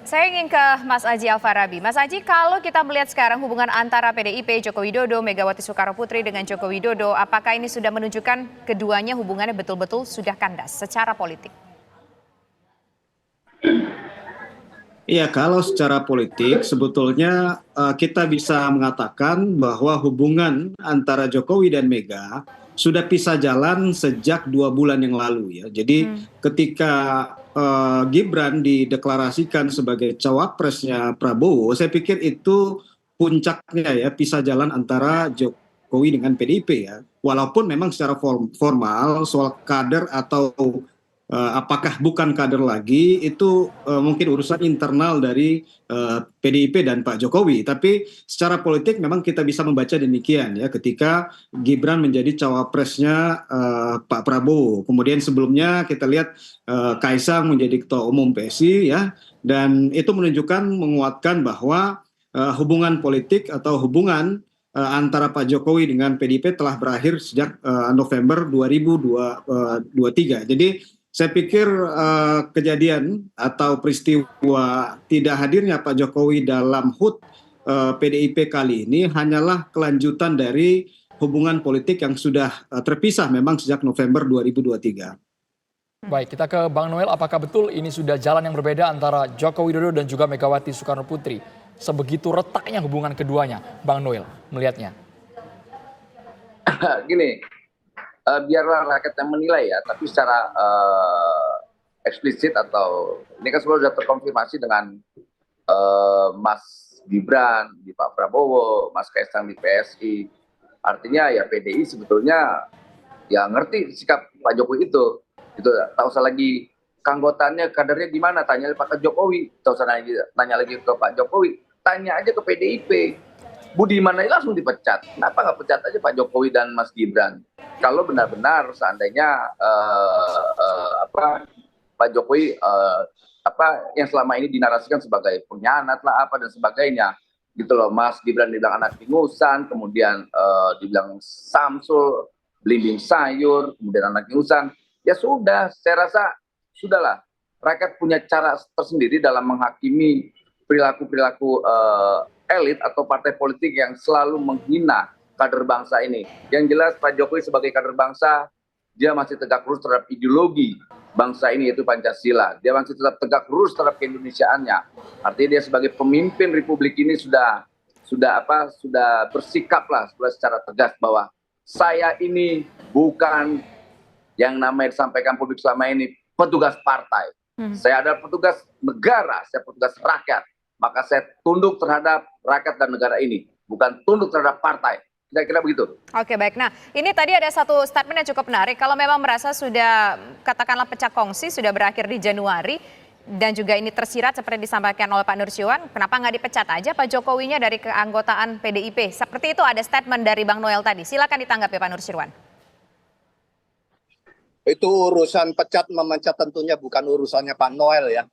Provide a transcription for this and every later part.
Saya ingin ke Mas Aji Alfarabi. Mas Aji, kalau kita melihat sekarang hubungan antara PDIP, Joko Widodo, Megawati Soekarno Putri dengan Joko Widodo, apakah ini sudah menunjukkan keduanya hubungannya betul-betul sudah kandas secara politik? Iya, kalau secara politik sebetulnya kita bisa mengatakan bahwa hubungan antara Jokowi dan Mega sudah pisah jalan sejak 2 bulan yang lalu ya. Jadi ketika Gibran dideklarasikan sebagai cawapresnya Prabowo, saya pikir itu puncaknya ya pisah jalan antara Jokowi dengan PDIP ya. Walaupun memang secara formal soal kader atau apakah bukan kader lagi itu mungkin urusan internal dari PDIP dan Pak Jokowi. Tapi secara politik memang kita bisa membaca demikian ya ketika Gibran menjadi cawapresnya Pak Prabowo. Kemudian sebelumnya kita lihat Kaisang menjadi ketua umum PSI ya, dan itu menunjukkan menguatkan bahwa hubungan politik atau hubungan antara Pak Jokowi dengan PDIP telah berakhir sejak November 2023. Jadi saya pikir kejadian atau peristiwa tidak hadirnya Pak Jokowi dalam HUT PDIP kali ini hanyalah kelanjutan dari hubungan politik yang sudah terpisah memang sejak November 2023. Baik, kita ke Bang Noel. Apakah betul ini sudah jalan yang berbeda antara Joko Widodo dan juga Megawati Soekarno Putri? Sebegitu retaknya hubungan keduanya, Bang Noel melihatnya. Gini, biarlah rakyat yang menilai ya, tapi secara eksplisit atau ini kan sudah terkonfirmasi dengan Mas Gibran di Pak Prabowo, Mas Kaisang di PSI. Artinya ya PDI sebetulnya ya ngerti sikap Pak Jokowi itu. Tak usah lagi keanggotaannya kadernya gimana, tanya Pak Jokowi. Tak usah nanya lagi ke Pak Jokowi, tanya aja ke PDIP. Budiman aja langsung dipecat. Kenapa nggak pecat aja Pak Jokowi dan Mas Gibran? Kalau benar-benar seandainya Pak Jokowi yang selama ini dinarasikan sebagai pengkhianat lah apa dan sebagainya, gitu loh. Mas Gibran dibilang anak ingusan, kemudian dibilang Samsul, belimbing sayur, kemudian anak ingusan. Ya sudah, saya rasa sudahlah. Rakyat punya cara tersendiri dalam menghakimi perilaku-perilaku elit atau partai politik yang selalu menghina kader bangsa ini. Yang jelas Pak Jokowi sebagai kader bangsa, dia masih tegak lurus terhadap ideologi bangsa ini, yaitu Pancasila. Dia masih tetap tegak lurus terhadap keindonesiaannya. Artinya dia sebagai pemimpin republik ini sudah bersikap lah secara tegas bahwa saya ini bukan yang namanya disampaikan publik selama ini petugas partai. Saya adalah petugas negara, saya petugas rakyat. Maka saya tunduk terhadap rakyat dan negara ini, bukan tunduk terhadap partai. Kira-kira begitu. Oke, baik. Nah, ini tadi ada satu statement yang cukup menarik. Kalau memang merasa sudah, katakanlah pecah kongsi, sudah berakhir di Januari, dan juga ini tersirat seperti disampaikan oleh Pak Nursyirwan, kenapa nggak dipecat aja Pak Jokowinya dari keanggotaan PDIP? Seperti itu ada statement dari Bang Noel tadi. Silakan ditanggapi Pak Nursyirwan. Itu urusan pecat memecat tentunya bukan urusannya Pak Noel ya.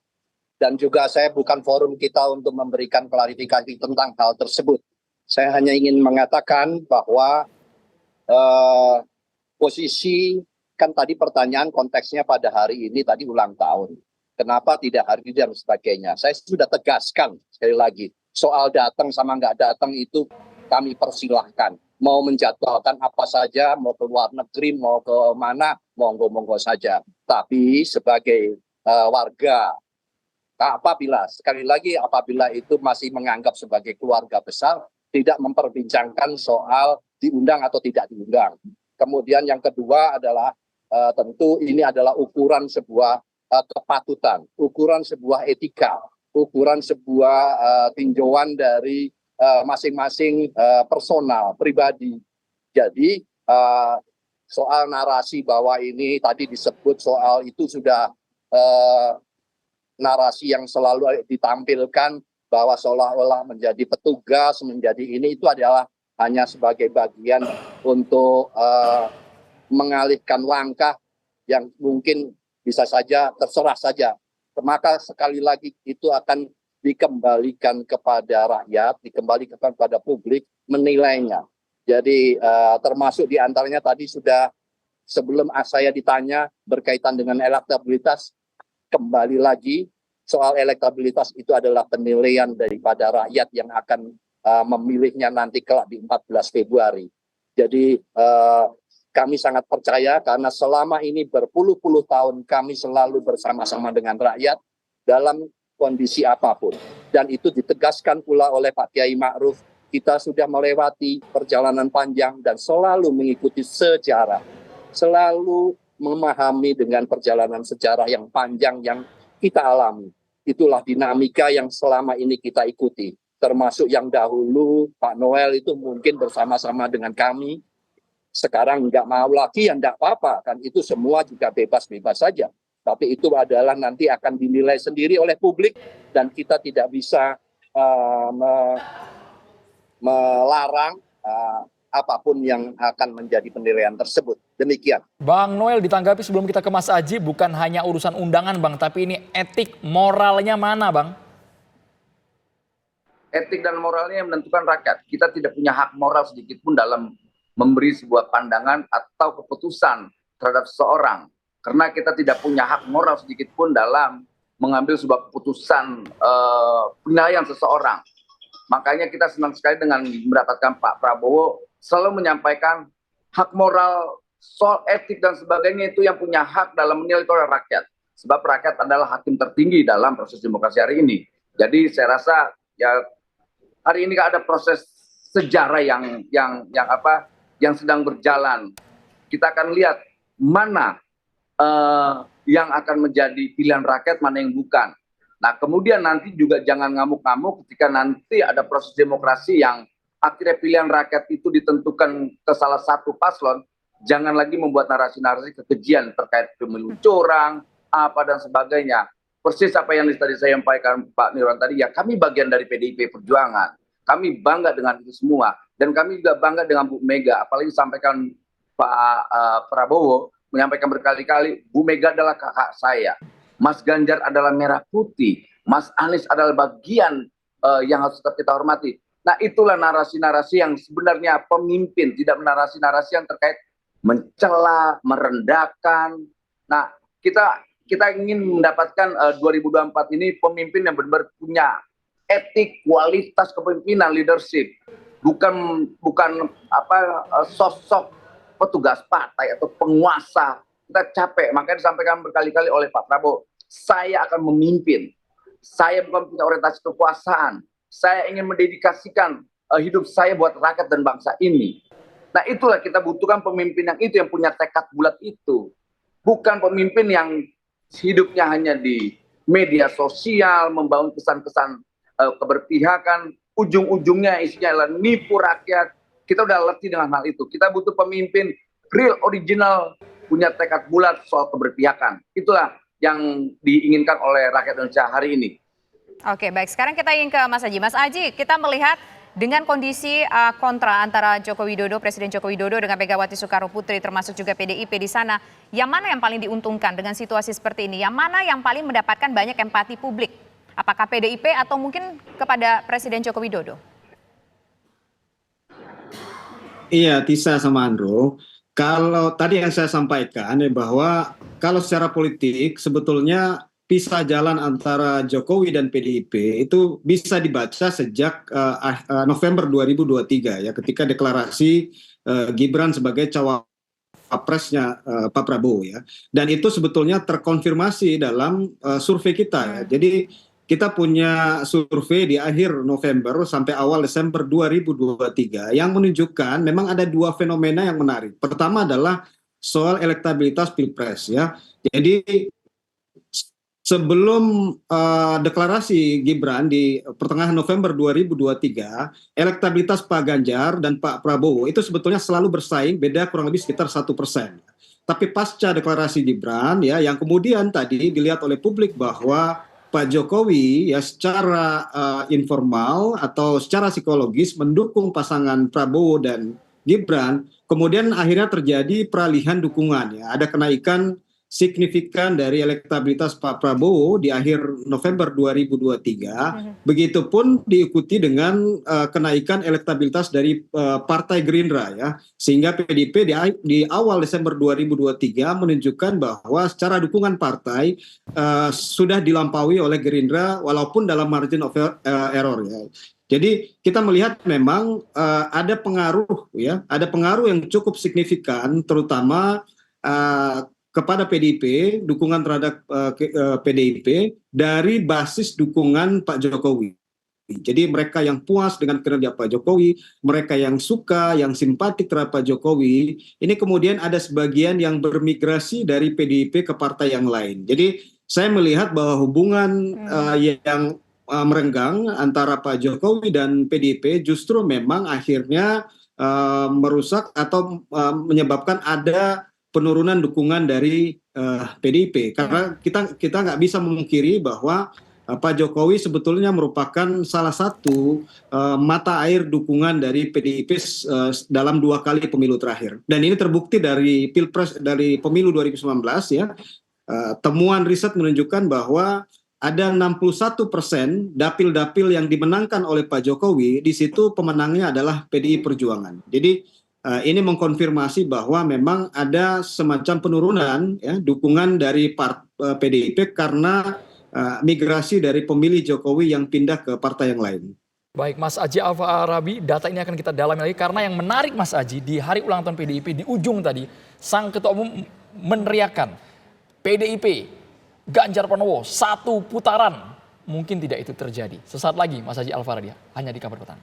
Dan juga saya bukan forum kita untuk memberikan klarifikasi tentang hal tersebut. Saya hanya ingin mengatakan bahwa posisi, kan tadi pertanyaan konteksnya pada hari ini tadi ulang tahun. Kenapa tidak hari ini dan sebagainya. Saya sudah tegaskan sekali lagi. Soal datang sama nggak datang itu kami persilahkan. Mau menjadwalkan apa saja, mau ke luar negeri, mau ke mana, monggo-monggo saja. Tapi sebagai warga, apabila itu masih menganggap sebagai keluarga besar, tidak memperbincangkan soal diundang atau tidak diundang. Kemudian yang kedua adalah tentu ini adalah ukuran sebuah kepatutan, ukuran sebuah etika, ukuran sebuah tinjauan dari masing-masing personal, pribadi. Jadi soal narasi bahwa ini tadi disebut soal itu sudah narasi yang selalu ditampilkan bahwa seolah-olah menjadi petugas, menjadi ini, itu adalah hanya sebagai bagian untuk mengalihkan langkah yang mungkin bisa saja terserah saja. Maka sekali lagi itu akan dikembalikan kepada rakyat, dikembalikan kepada publik menilainya. Jadi termasuk diantaranya tadi sudah sebelum saya ditanya berkaitan dengan elektabilitas, kembali lagi soal elektabilitas itu adalah penilaian daripada rakyat yang akan memilihnya nanti kelak di 14 Februari. Jadi kami sangat percaya karena selama ini berpuluh-puluh tahun kami selalu bersama-sama dengan rakyat dalam kondisi apapun. Dan itu ditegaskan pula oleh Pak Kiai Ma'ruf, kita sudah melewati perjalanan panjang dan selalu mengikuti sejarah. Selalu memahami dengan perjalanan sejarah yang panjang yang kita alami. Itulah dinamika yang selama ini kita ikuti. Termasuk yang dahulu Pak Noel itu mungkin bersama-sama dengan kami. Sekarang nggak mau lagi, ya nggak apa-apa. Kan itu semua juga bebas-bebas saja. Tapi itu adalah nanti akan dinilai sendiri oleh publik. Dan kita tidak bisa melarang apapun yang akan menjadi penilaian tersebut. Demikian. Bang Noel, ditanggapi sebelum kita ke Mas Aji, bukan hanya urusan undangan Bang, tapi ini etik moralnya mana Bang? Etik dan moralnya yang menentukan rakyat. Kita tidak punya hak moral sedikit pun dalam memberi sebuah pandangan atau keputusan terhadap seseorang. Karena kita tidak punya hak moral sedikit pun dalam mengambil sebuah keputusan penilaian seseorang. Makanya kita senang sekali dengan mendapatkan Pak Prabowo selalu menyampaikan hak moral, soal etik dan sebagainya itu yang punya hak dalam menilai itu adalah rakyat. Sebab rakyat adalah hakim tertinggi dalam proses demokrasi hari ini. Jadi saya rasa ya hari ini ada proses sejarah yang sedang berjalan. Kita akan lihat mana yang akan menjadi pilihan rakyat, mana yang bukan. Nah, kemudian nanti juga jangan ngamuk-ngamuk ketika nanti ada proses demokrasi yang akhirnya pilihan rakyat itu ditentukan ke salah satu paslon, jangan lagi membuat narasi-narasi kekejian terkait pemilu curang, apa dan sebagainya. Persis apa yang tadi saya sampaikan Pak Nirwan tadi, ya kami bagian dari PDIP Perjuangan. Kami bangga dengan itu semua. Dan kami juga bangga dengan Bu Mega, apalagi sampaikan Pak Prabowo, menyampaikan berkali-kali, Bu Mega adalah kakak saya. Mas Ganjar adalah merah putih, Mas Anies adalah bagian yang harus tetap kita hormati. Nah, itulah narasi-narasi yang sebenarnya pemimpin, tidak narasi-narasi yang terkait mencela, merendahkan. Nah, kita ingin mendapatkan 2024 ini pemimpin yang benar-benar punya etik, kualitas kepemimpinan, leadership. Bukan sosok petugas partai atau penguasa. Kita capek, makanya disampaikan berkali-kali oleh Pak Prabowo, saya akan memimpin, saya bukan punya orientasi kekuasaan, saya ingin mendedikasikan hidup saya buat rakyat dan bangsa ini. Nah, itulah kita butuhkan pemimpin yang itu, yang punya tekad bulat itu. Bukan pemimpin yang hidupnya hanya di media sosial, membangun kesan-kesan keberpihakan, ujung-ujungnya isinya adalah nipu rakyat. Kita udah letih dengan hal itu. Kita butuh pemimpin real, original, punya tekad bulat soal keberpihakan. Itulah yang diinginkan oleh rakyat Indonesia hari ini. Oke, baik. Sekarang kita ingin ke Mas Aji. Mas Aji, kita melihat dengan kondisi kontra antara Presiden Joko Widodo dengan Megawati Soekarno Putri, termasuk juga PDIP di sana, yang mana yang paling diuntungkan dengan situasi seperti ini? Yang mana yang paling mendapatkan banyak empati publik? Apakah PDIP atau mungkin kepada Presiden Joko Widodo? Iya, Tisa sama Andro. Kalau tadi yang saya sampaikan ya bahwa kalau secara politik sebetulnya pisah jalan antara Jokowi dan PDIP itu bisa dibaca sejak November 2023 ya, ketika deklarasi Gibran sebagai cawapresnya Pak Prabowo ya. Dan itu sebetulnya terkonfirmasi dalam survei kita ya. Jadi kita punya survei di akhir November sampai awal Desember 2023 yang menunjukkan memang ada dua fenomena yang menarik. Pertama adalah soal elektabilitas Pilpres ya. Jadi sebelum deklarasi Gibran di pertengahan November 2023, elektabilitas Pak Ganjar dan Pak Prabowo itu sebetulnya selalu bersaing, beda kurang lebih sekitar 1%. Tapi pasca deklarasi Gibran ya, yang kemudian tadi dilihat oleh publik bahwa Pak Jokowi ya secara informal atau secara psikologis mendukung pasangan Prabowo dan Gibran, kemudian akhirnya terjadi peralihan dukungan ya, ada kenaikan signifikan dari elektabilitas Pak Prabowo di akhir November 2023, begitupun diikuti dengan kenaikan elektabilitas dari Partai Gerindra ya, sehingga PDIP di awal Desember 2023 menunjukkan bahwa secara dukungan partai sudah dilampaui oleh Gerindra walaupun dalam margin of error ya. Jadi kita melihat memang ada pengaruh ya, ada pengaruh yang cukup signifikan terutama kepada PDIP, dukungan terhadap PDIP dari basis dukungan Pak Jokowi. Jadi mereka yang puas dengan kinerja Pak Jokowi, mereka yang suka, yang simpatik terhadap Pak Jokowi, ini kemudian ada sebagian yang bermigrasi dari PDIP ke partai yang lain. Jadi saya melihat bahwa hubungan yang merenggang antara Pak Jokowi dan PDIP justru memang akhirnya merusak atau menyebabkan ada penurunan dukungan dari PDIP, karena kita nggak bisa memungkiri bahwa Pak Jokowi sebetulnya merupakan salah satu mata air dukungan dari PDIP dalam 2 kali pemilu terakhir, dan ini terbukti dari dari pemilu 2019 ya. Temuan riset menunjukkan bahwa ada 61% dapil-dapil yang dimenangkan oleh Pak Jokowi, di situ pemenangnya adalah PDI Perjuangan. Jadi ini mengkonfirmasi bahwa memang ada semacam penurunan ya, dukungan dari PDIP karena migrasi dari pemilih Jokowi yang pindah ke partai yang lain. Baik, Mas Aji Alfa-Arabi, data ini akan kita dalami lagi karena yang menarik Mas Aji, di hari ulang tahun PDIP di ujung tadi, Sang Ketua Umum meneriakkan PDIP Ganjar Pranowo 1 putaran. Mungkin tidak itu terjadi. Sesaat lagi Mas Aji Alfa-Arabi hanya di Kabar Petang.